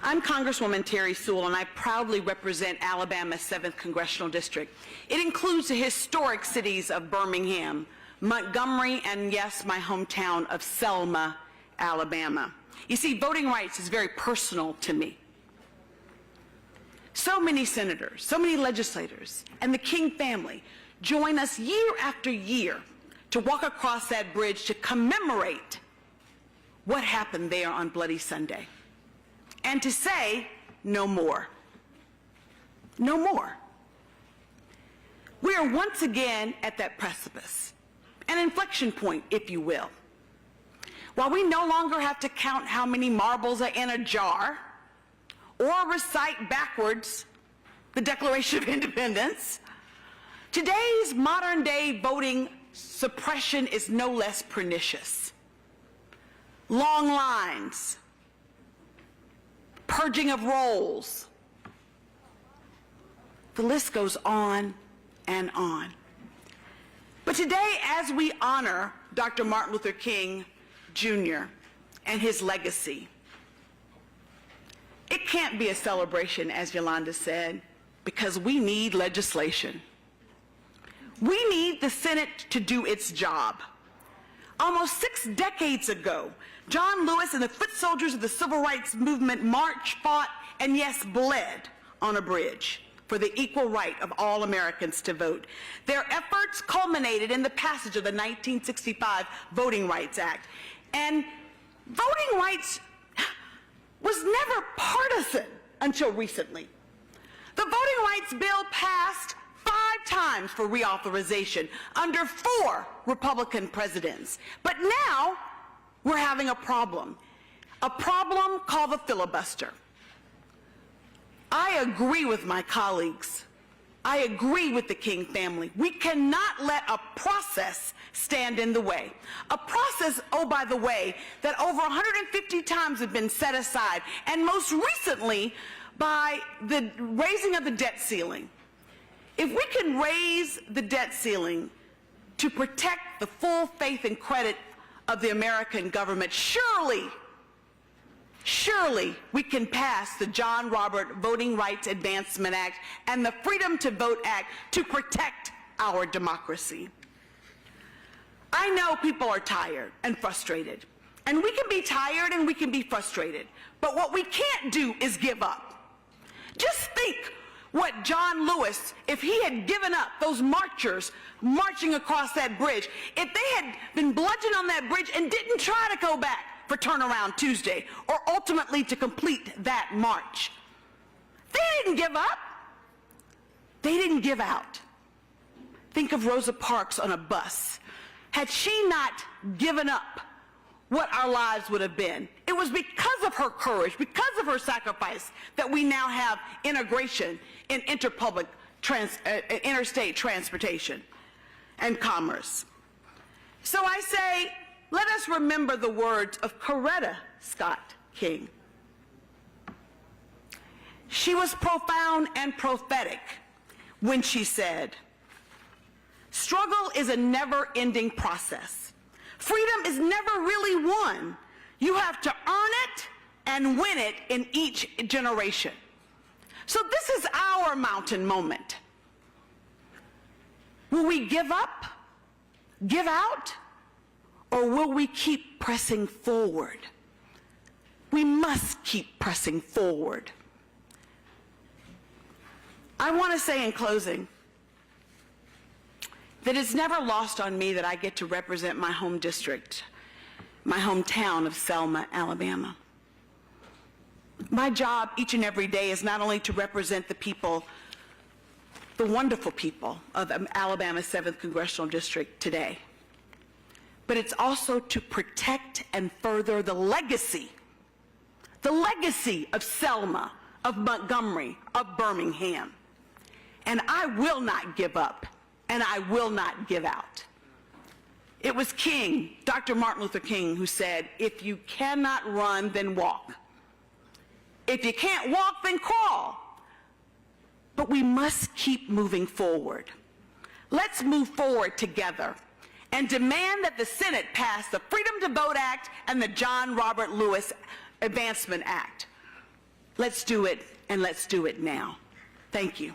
I'm Congresswoman Terri Sewell, and I proudly represent Alabama's 7th Congressional District. It includes the historic cities of Birmingham, Montgomery, and yes, my hometown of Selma, Alabama. You see, voting rights is very personal to me. So many senators, so many legislators, and the King family join us year after year to walk across that bridge to commemorate what happened there on Bloody Sunday. And to say, no more. No more. We are once again at that precipice, an inflection point, if you will. While we no longer have to count how many marbles are in a jar or recite backwards the Declaration of Independence, today's modern-day voting suppression is no less pernicious. Long lines, purging of rolls. The list goes on and on. But today, as we honor Dr. Martin Luther King Jr. and his legacy, it can't be a celebration, as Yolanda said, because we need legislation. We need the Senate to do its job. Almost 6 decades ago, John Lewis and the foot soldiers of the Civil Rights Movement marched, fought, and yes, bled on a bridge for the equal right of all Americans to vote. Their efforts culminated in the passage of the 1965 Voting Rights Act. And voting rights was never partisan until recently. The Voting Rights Bill passed 5 times for reauthorization under 4 Republican presidents. But now we're having a problem called the filibuster. I agree with my colleagues. I agree with the King family. We cannot let a process stand in the way. A process, oh, by the way, that over 150 times have been set aside, and most recently by the raising of the debt ceiling. If we can raise the debt ceiling to protect the full faith and credit of the American government, surely we can pass the John Robert Voting Rights Advancement Act and the Freedom to Vote Act to protect our democracy. I know people are tired and frustrated, and we can be tired and we can be frustrated, but what we can't do is give up. Just think what John Lewis, if he had given up, those marchers marching across that bridge, if they had been bludgeoned on that bridge and didn't try to go back for turnaround Tuesday, or ultimately to complete that march. They didn't give up. They didn't give out. Think of Rosa Parks on a bus. Had she not given up, what our lives would have been. It was because of her courage, because of her sacrifice, that we now have integration in interstate transportation and commerce. So I say, let us remember the words of Coretta Scott King. She was profound and prophetic when she said, "Struggle is a never-ending process. Freedom is never really won. You have to earn it and win it in each generation." So this is our mountain moment. Will we give up, give out, or will we keep pressing forward? We must keep pressing forward. I want to say in closing that it's never lost on me that I get to represent my home district, my hometown of Selma, Alabama. My job each and every day is not only to represent the people, the wonderful people of Alabama's 7th Congressional District today, but it's also to protect and further the legacy of Selma, of Montgomery, of Birmingham. And I will not give up, and I will not give out. It was King, Dr. Martin Luther King, who said, "If you cannot run, then walk. If you can't walk, then crawl." But we must keep moving forward. Let's move forward together and demand that the Senate pass the Freedom to Vote Act and the John Robert Lewis Advancement Act. Let's do it, and let's do it now. Thank you.